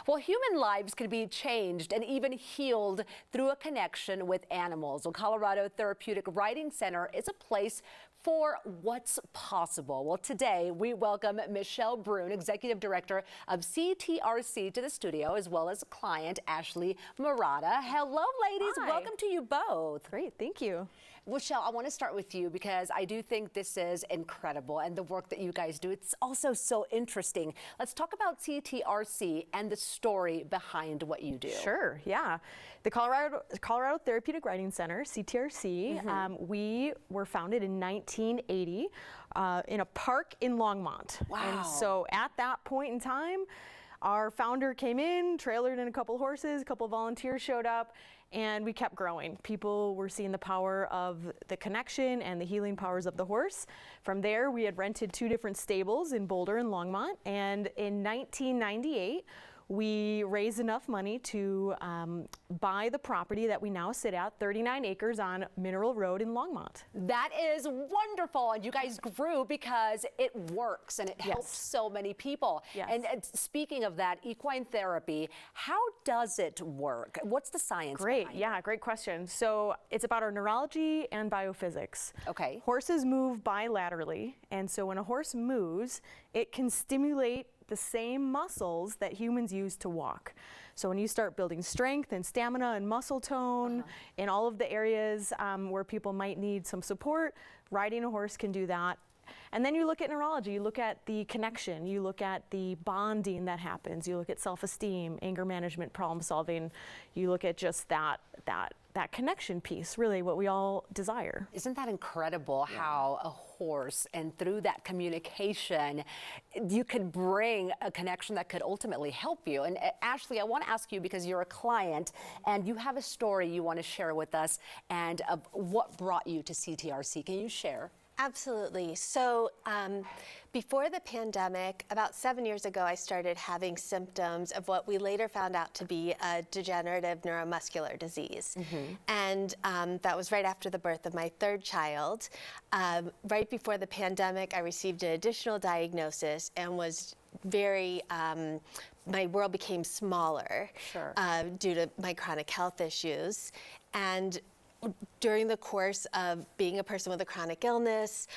Well, human lives can be changed and even healed through a connection with animals. Well, Colorado Therapeutic Writing Center is a place for what's possible. Well, today we welcome Michelle Brune, Executive Director of CTRC, to the studio, as well as client Ashley Murata. Hello, ladies. Hi. Welcome to you both. Great, thank you. Michelle, I want to start with you because I do think this is incredible, and the work that you guys do, it's also so interesting. Let's talk about CTRC and the story behind what you do. Sure, yeah. The Colorado Therapeutic Writing Center, CTRC, we were founded in 1980 in a park in Longmont. Wow. And so at that point in time, our founder came in, trailered in a couple horses, a couple volunteers showed up, and we kept growing. People were seeing the power of the connection and the healing powers of the horse. From there, we had rented 2 different stables in Boulder and Longmont, and in 1998, we raised enough money to buy the property that we now sit at, 39 acres on Mineral Road in Longmont. That is wonderful, and you guys grew because it works and it helps so many people. Yes. And speaking of that, equine therapy, how does it work? What's the science Great, behind yeah, great question. So it's about our neurology and biophysics. Okay. Horses move bilaterally, and so when a horse moves, it can stimulate the same muscles that humans use to walk. So when you start building strength and stamina and muscle tone in all of the areas where people might need some support, riding a horse can do that. And then you look at neurology, you look at the connection, you look at the bonding that happens, you look at self-esteem, anger management, problem solving, you look at just that connection piece, really what we all desire. Isn't that incredible how a horse, and through that communication, you could bring a connection that could ultimately help you? And Ashley, I want to ask you, because you're a client and you have a story you want to share with us, and of what brought you to CTRC. Can you share? Absolutely. So before the pandemic, about 7 years ago, I started having symptoms of what we later found out to be a degenerative neuromuscular disease. And that was right after the birth of my 3rd child. Right before the pandemic, I received an additional diagnosis and was very, my world became smaller due to my chronic health issues. And during the course of being a person with a chronic illness,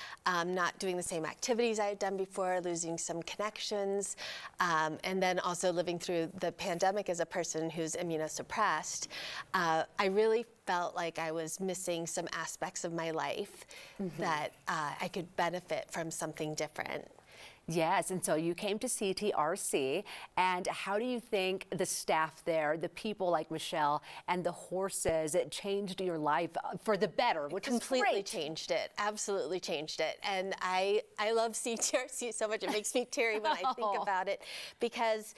not doing the same activities I had done before, losing some connections, and then also living through the pandemic as a person who's immunosuppressed, I really felt like I was missing some aspects of my life that I could benefit from something different. Yes, and so you came to CTRC, and how do you think the staff there, the people like Michelle, and the horses, it changed your life for the better, which is great? Completely changed it, absolutely changed it. And I love CTRC so much, it makes me teary when I think about it, because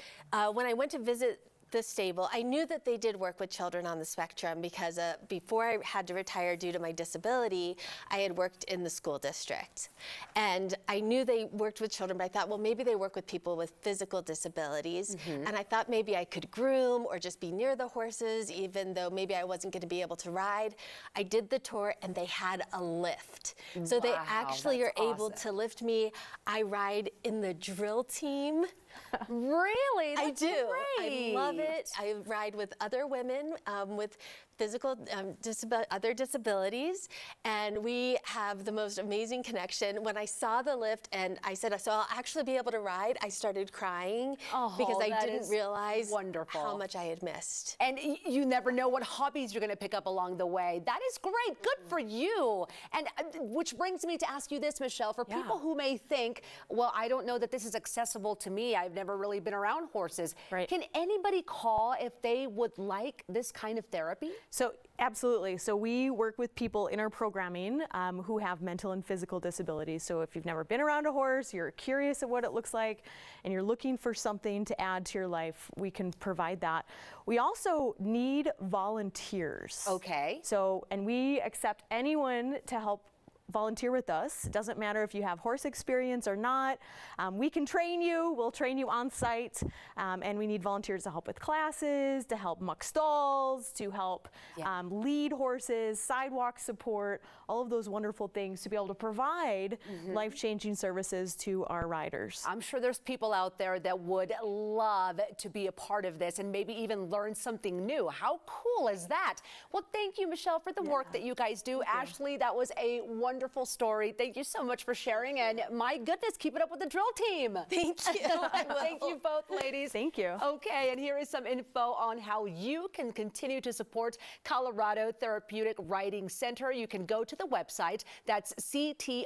when I went to visit the stable, I knew that they did work with children on the spectrum because before I had to retire due to my disability, I had worked in the school district. And I knew they worked with children, but I thought, well, maybe they work with people with physical disabilities. And I thought maybe I could groom or just be near the horses, even though maybe I wasn't going to be able to ride. I did the tour and they had a lift. So they actually are able to lift me. I ride in the drill team. Really? That's I do. Great. I love it. I ride with other women with physical other disabilities, and we have the most amazing connection. When I saw the lift and I said, so I'll actually be able to ride, I started crying because I didn't realize how much I had missed. And you never know what hobbies you're going to pick up along the way. That is great. Good for you. And which brings me to ask you this, Michelle, for people who may think, well, I don't know that this is accessible to me. I've never really been around horses. Can anybody call if they would like this kind of therapy? So absolutely. So we work with people in our programming who have mental and physical disabilities. So if you've never been around a horse, you're curious at what it looks like, and you're looking for something to add to your life, we can provide that. We also need volunteers. Okay. So, and we accept anyone to help volunteer with us. It doesn't matter if you have horse experience or not. We can train you. We'll train you on site. And we need volunteers to help with classes, to help muck stalls, to help lead horses, sidewalk support, all of those wonderful things to be able to provide life-changing services to our riders. I'm sure there's people out there that would love to be a part of this and maybe even learn something new. How cool is that? Well, thank you, Michelle, for the work that you guys do. Ashley, that was a wonderful story. Thank you so much for sharing. And my goodness, keep it up with the drill team. Thank you. Thank you both, ladies. Thank you. Okay, and here is some info on how you can continue to support Colorado Therapeutic Riding Center. You can go to the website. That's ctrcinc.org.